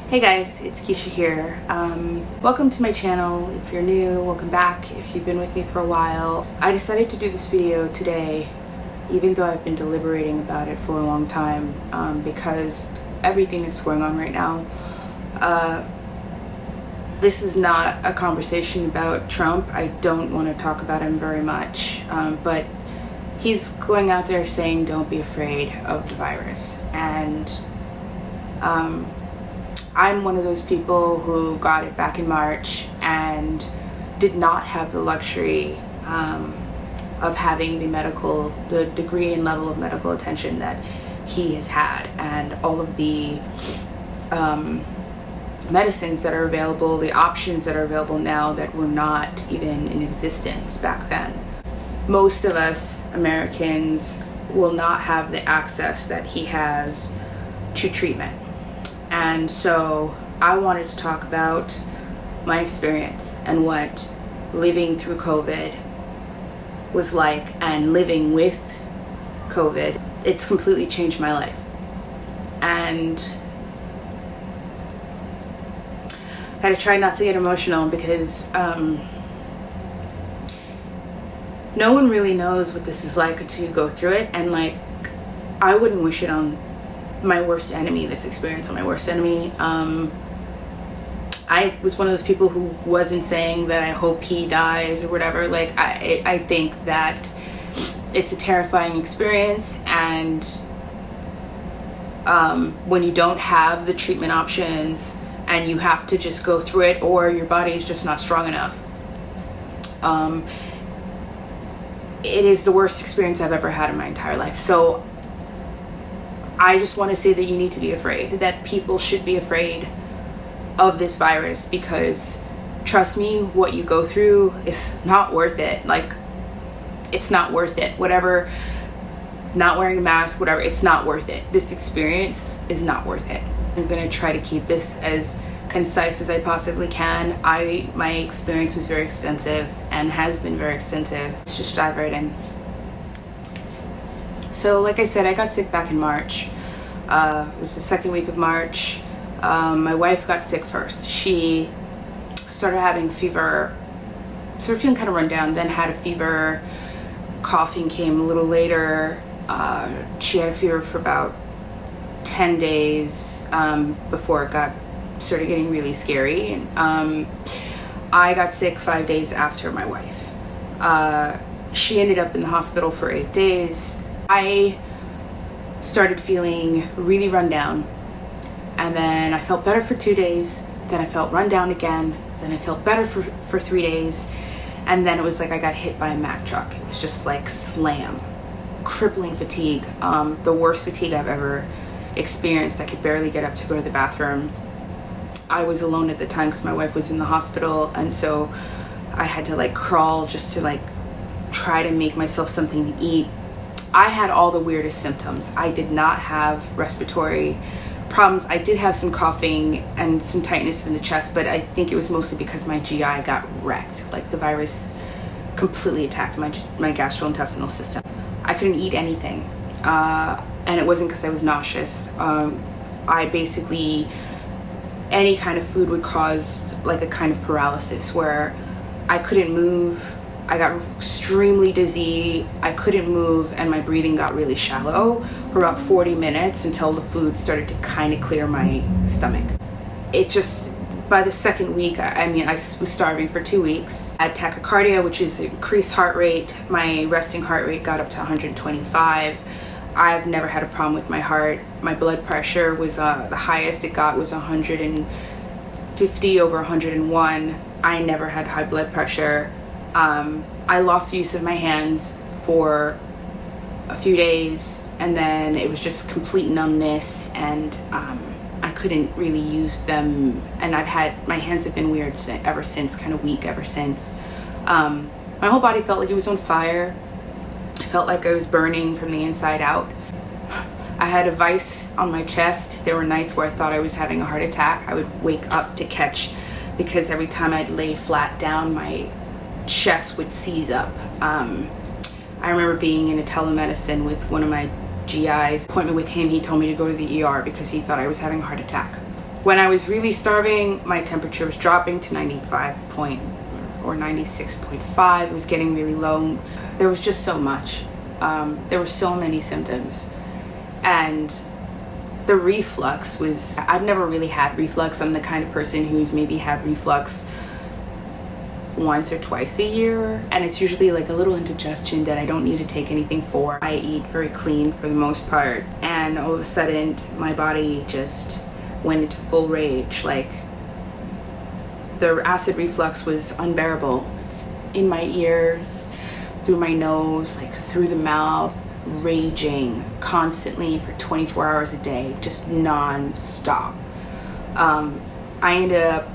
Hey guys, it's Keisha here. Welcome to my channel. If you're new, welcome back. If you've been with me for a while, I decided to do this video today, even though I've been deliberating about it for a long time, because everything that's going on right now, this is not a conversation about Trump. I don't want to talk about him very much, but he's going out there saying don't be afraid of the virus, and I'm one of those people who got it back in March and did not have the luxury of having the degree and level of medical attention that he has had, and all of the medicines that are available, the options that are available now that were not even in existence back then. Most of us Americans will not have the access that he has to treatment. And so I wanted to talk about my experience and what living through COVID was like, and living with COVID. It's completely changed my life. And I gotta try not to get emotional because no one really knows what this is like until you go through it. And like, I wouldn't wish it on my worst enemy, this experience on my worst enemy. I was one of those people who wasn't saying that I hope he dies or whatever. Like, I think that it's a terrifying experience, and when you don't have the treatment options and you have to just go through it, or your body is just not strong enough, it is the worst experience I've ever had in my entire life. So I just want to say that you need to be afraid, that people should be afraid of this virus, because trust me, what you go through is not worth it. Like, it's not worth it. Whatever, not wearing a mask, whatever, it's not worth it. This experience is not worth it. I'm going to try to keep this as concise as I possibly can. My experience was very extensive and has been very extensive. Let's just dive right in. So like I said, I got sick back in March. It was the second week of March. My wife got sick first. She started having fever, started feeling kind of run down, then had a fever. Coughing came a little later. She had a fever for about 10 days before it started getting really scary. And I got sick 5 days after my wife. She ended up in the hospital for 8 days. I started feeling really run down, and then I felt better for 2 days, then I felt run down again, then I felt better for 3 days, and then it was like I got hit by a Mack truck. It was just like slam, crippling fatigue, the worst fatigue I've ever experienced. I could barely get up to go to the bathroom. I was alone at the time because my wife was in the hospital, and so I had to like crawl just to like try to make myself something to eat. I had all the weirdest symptoms. I did not have respiratory problems. I did have some coughing and some tightness in the chest, but I think it was mostly because my GI got wrecked. Like, the virus completely attacked my gastrointestinal system. I couldn't eat anything, and it wasn't because I was nauseous. I basically, any kind of food would cause like a kind of paralysis where I couldn't move. I got extremely dizzy, I couldn't move, and my breathing got really shallow for about 40 minutes until the food started to kind of clear my stomach. It just, by the second week, I was starving for 2 weeks. I had tachycardia, which is increased heart rate. My resting heart rate got up to 125. I've never had a problem with my heart. My blood pressure was, the highest it got was 150 over 101. I never had high blood pressure. I lost the use of my hands for a few days, and then it was just complete numbness, and I couldn't really use them, and my hands have been weird ever since, kind of weak ever since. My whole body felt like it was on fire. I felt like I was burning from the inside out. I had a vice on my chest. There were nights where I thought I was having a heart attack. I would wake up to catch, because every time I'd lay flat down, my chest would seize up. I remember being in a telemedicine with one of my GIs. Appointment with him, he told me to go to the ER because he thought I was having a heart attack. When I was really starving, my temperature was dropping to 96.5. It was getting really low. There was just so much. There were so many symptoms. And the reflux was, I've never really had reflux. I'm the kind of person who's maybe had reflux once or twice a year, and it's usually like a little indigestion that I don't need to take anything for. I eat very clean for the most part, and all of a sudden my body just went into full rage. Like, the acid reflux was unbearable. It's in my ears, through my nose, like through the mouth, raging constantly for 24 hours a day, just non-stop. I ended up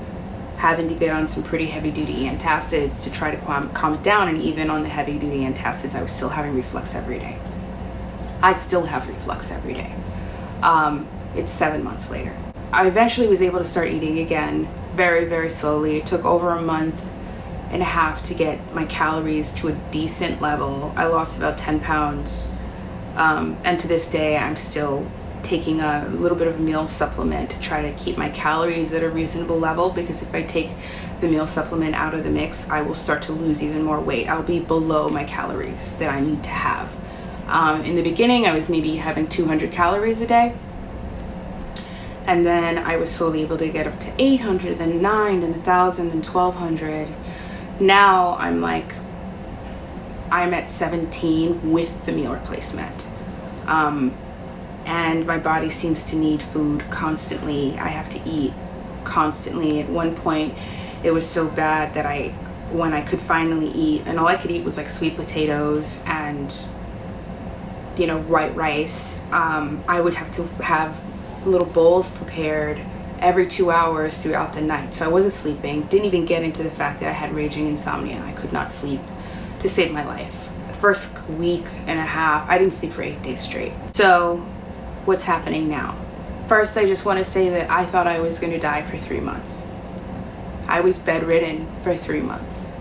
having to get on some pretty heavy-duty antacids to try to calm it down, and even on the heavy-duty antacids, I was still having reflux every day. I still have reflux every day. It's 7 months later. I eventually was able to start eating again, very, very slowly. It took over a month and a half to get my calories to a decent level. I lost about 10 pounds, and to this day, I'm still taking a little bit of a meal supplement to try to keep my calories at a reasonable level, because if I take the meal supplement out of the mix, I will start to lose even more weight. I'll be below my calories that I need to have. In the beginning, I was maybe having 200 calories a day, and then I was slowly able to get up to 800, then 9, then 1,000, then 1,200. Now I'm at 17 with the meal replacement. And my body seems to need food constantly. I have to eat constantly. At one point, it was so bad that when I could finally eat, and all I could eat was like sweet potatoes and, white rice, I would have to have little bowls prepared every 2 hours throughout the night. So I wasn't sleeping. Didn't even get into the fact that I had raging insomnia. I could not sleep to save my life. The first week and a half, I didn't sleep for 8 days straight. So what's happening now? First, I just want to say that I thought I was going to die for 3 months. I was bedridden for 3 months.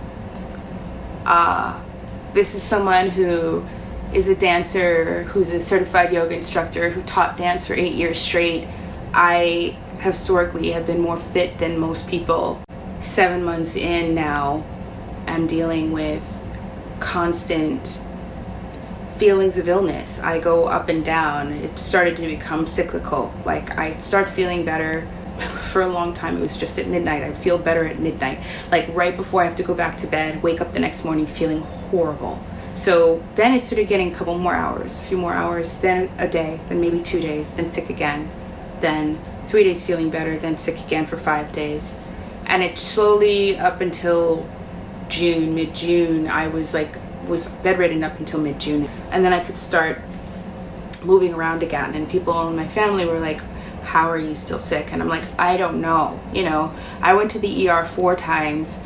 This is someone who is a dancer, who's a certified yoga instructor, who taught dance for 8 years straight. I historically have been more fit than most people. 7 months in now, I'm dealing with constant feelings of illness. I go up and down. It started to become cyclical. Like, I start feeling better. For a long time, it was just at midnight. I feel better at midnight. Like, right before I have to go back to bed, wake up the next morning feeling horrible. So then it started getting a couple more hours, a few more hours, then a day, then maybe 2 days, then sick again, then 3 days feeling better, then sick again for 5 days. And it slowly, up until June, mid-June, I was bedridden up until mid-June. And then I could start moving around again. And people in my family were like, how are you still sick? And I'm like, I don't know. I went to the ER 4 times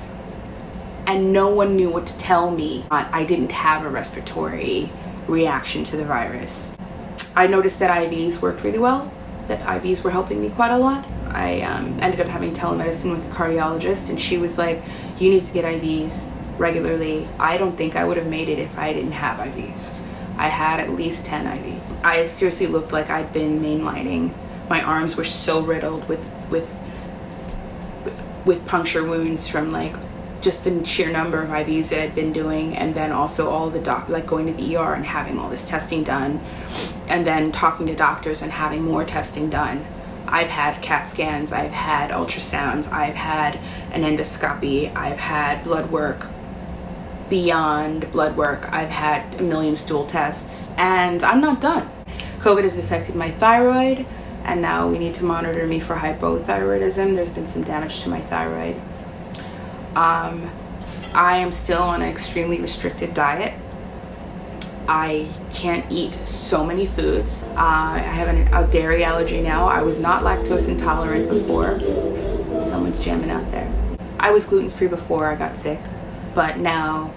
and no one knew what to tell me. I didn't have a respiratory reaction to the virus. I noticed that IVs worked really well, that IVs were helping me quite a lot. I ended up having telemedicine with a cardiologist, and she was like, you need to get IVs regularly. I don't think I would have made it if I didn't have IVs. I had at least 10 IVs. I seriously looked like I'd been mainlining. My arms were so riddled with puncture wounds from just the sheer number of IVs that I'd been doing, and then also all the going to the ER and having all this testing done, and then talking to doctors and having more testing done. I've had CAT scans, I've had ultrasounds, I've had an endoscopy, I've had blood work, beyond blood work, I've had a million stool tests, and I'm not done. COVID has affected my thyroid, and now we need to monitor me for hypothyroidism. There's been some damage to my thyroid. I am still on an extremely restricted diet. I can't eat so many foods. I have a dairy allergy now. I was not lactose intolerant before. Someone's jamming out there. I was gluten-free before I got sick, but now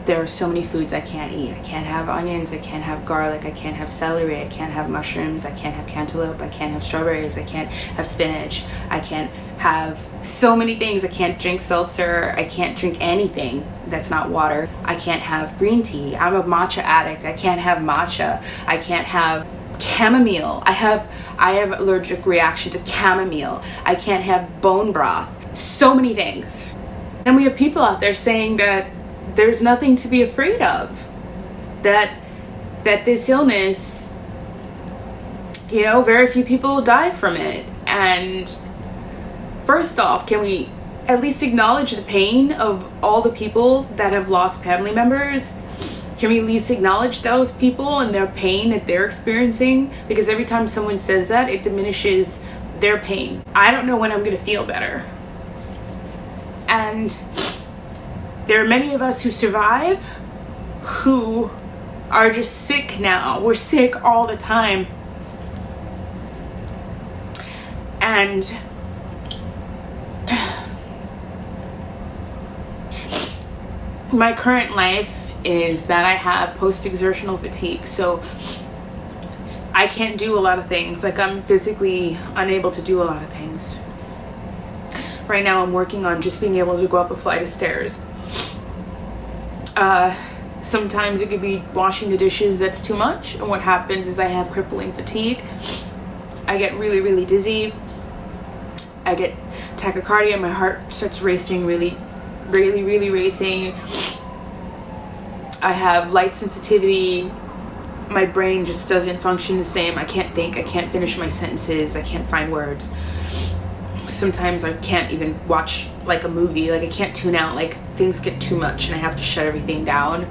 there are so many foods I can't eat. I can't have onions, I can't have garlic, I can't have celery, I can't have mushrooms, I can't have cantaloupe, I can't have strawberries, I can't have spinach, I can't have so many things. I can't drink seltzer, I can't drink anything that's not water. I can't have green tea. I'm a matcha addict. I can't have matcha. I can't have chamomile. I have allergic reaction to chamomile. I can't have bone broth. So many things. And we have people out there saying that there's nothing to be afraid of. That this illness, you know, very few people die from it. And first off, can we at least acknowledge the pain of all the people that have lost family members? Can we at least acknowledge those people and their pain that they're experiencing? Because every time someone says that, it diminishes their pain. I don't know when I'm going to feel better. And there are many of us who survive who are just sick now. We're sick all the time. And my current life is that I have post-exertional fatigue, so I can't do a lot of things. Like, I'm physically unable to do a lot of things. Right now I'm working on just being able to go up a flight of stairs. Sometimes it could be washing the dishes that's too much, and what happens is I have crippling fatigue. I get really, really dizzy. I get tachycardia, my heart starts racing, really racing. I have light sensitivity. My brain just doesn't function the same. I can't think. I can't finish my sentences. I can't find words. Sometimes I can't even watch like a movie. Like, I can't tune out. Like, things get too much and I have to shut everything down.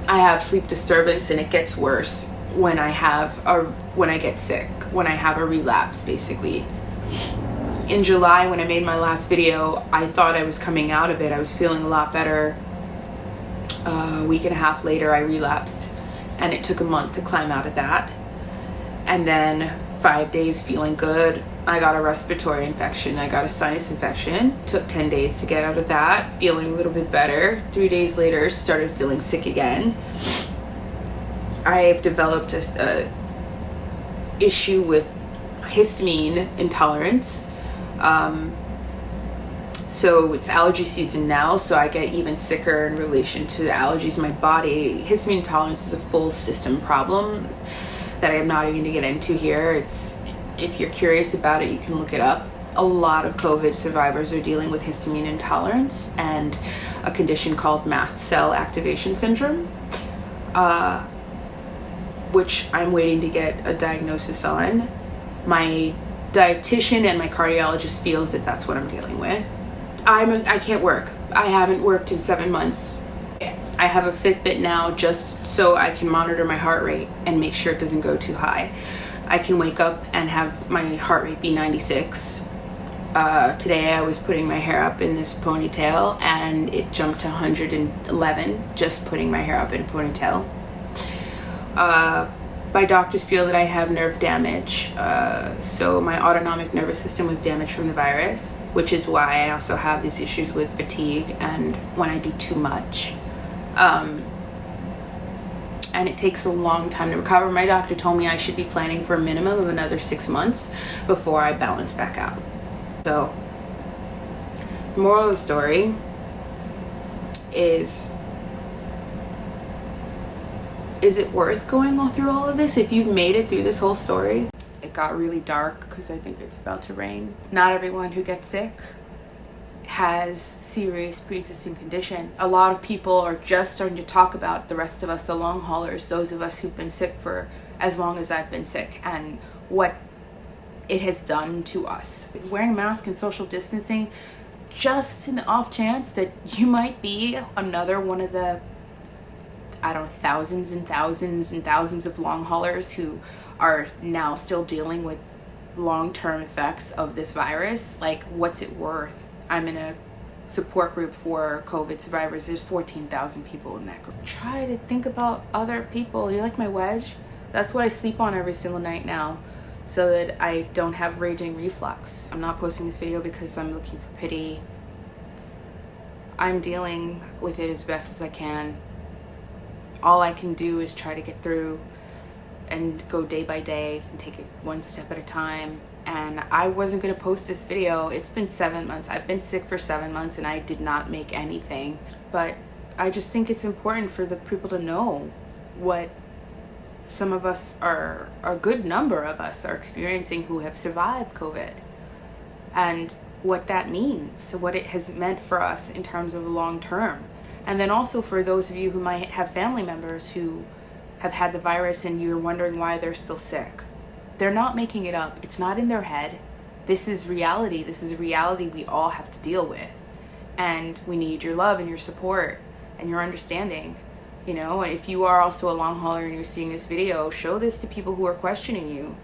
I have sleep disturbance, and it gets worse when I get sick, when I have a relapse, basically. In July, when I made my last video, I thought I was coming out of it. I was feeling a lot better. A week and a half later, I relapsed, and it took a month to climb out of that. And then 5 days feeling good. I got a respiratory infection. I got a sinus infection. Took 10 days to get out of that, feeling a little bit better. 3 days later, started feeling sick again. I've developed a issue with histamine intolerance. So it's allergy season now, so I get even sicker in relation to the allergies in my body. Histamine intolerance is a full system problem that I'm not even going to get into here. If you're curious about it, you can look it up. A lot of COVID survivors are dealing with histamine intolerance and a condition called mast cell activation syndrome, which I'm waiting to get a diagnosis on. My dietitian and my cardiologist feels that that's what I'm dealing with. I can't work. I haven't worked in 7 months. I have a Fitbit now just so I can monitor my heart rate and make sure it doesn't go too high. I can wake up and have my heart rate be 96. Today I was putting my hair up in this ponytail and it jumped to 111 just putting my hair up in a ponytail. My doctors feel that I have nerve damage, so my autonomic nervous system was damaged from the virus, which is why I also have these issues with fatigue and when I do too much. And it takes a long time to recover. My doctor told me I should be planning for a minimum of another 6 months before I balance back out. So, moral of the story is it worth going through all of this if you've made it through this whole story? It got really dark because I think it's about to rain. Not everyone who gets sick has serious pre-existing conditions. A lot of people are just starting to talk about the rest of us, the long haulers, those of us who've been sick for as long as I've been sick, and what it has done to us. Wearing a mask and social distancing, just in the off chance that you might be another one of the, I don't know, thousands and thousands and thousands of long haulers who are now still dealing with long-term effects of this virus. Like, what's it worth? I'm in a support group for COVID survivors. There's 14,000 people in that group. Try to think about other people. You like my wedge? That's what I sleep on every single night now, so that I don't have raging reflux. I'm not posting this video because I'm looking for pity. I'm dealing with it as best as I can. All I can do is try to get through and go day by day and take it one step at a time. And I wasn't going to post this video. It's been 7 months. I've been sick for 7 months and I did not make anything. But I just think it's important for the people to know what some of us are, a good number of us are experiencing who have survived COVID, and what that means, what it has meant for us in terms of long term. And then also for those of you who might have family members who have had the virus and you're wondering why they're still sick. They're not making it up. It's not in their head. This is reality. This is a reality we all have to deal with. And we need your love and your support and your understanding. You know, if you are also a long hauler and you're seeing this video, show this to people who are questioning you.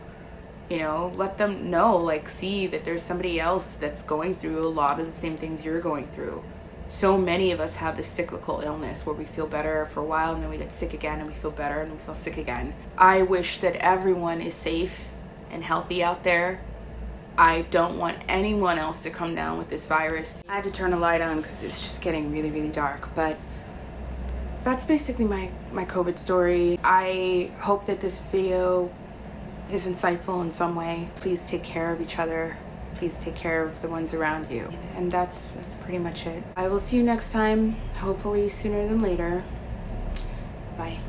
You know, let them know, like, see that there's somebody else that's going through a lot of the same things you're going through. So many of us have this cyclical illness where we feel better for a while and then we get sick again and we feel better and we feel sick again. I wish that everyone is safe and healthy out there. I don't want anyone else to come down with this virus. I had to turn the light on because it's just getting really, really dark. But that's basically my COVID story. I hope that this video is insightful in some way. Please take care of each other. Please take care of the ones around you. And that's pretty much it. I will see you next time, hopefully sooner than later. Bye.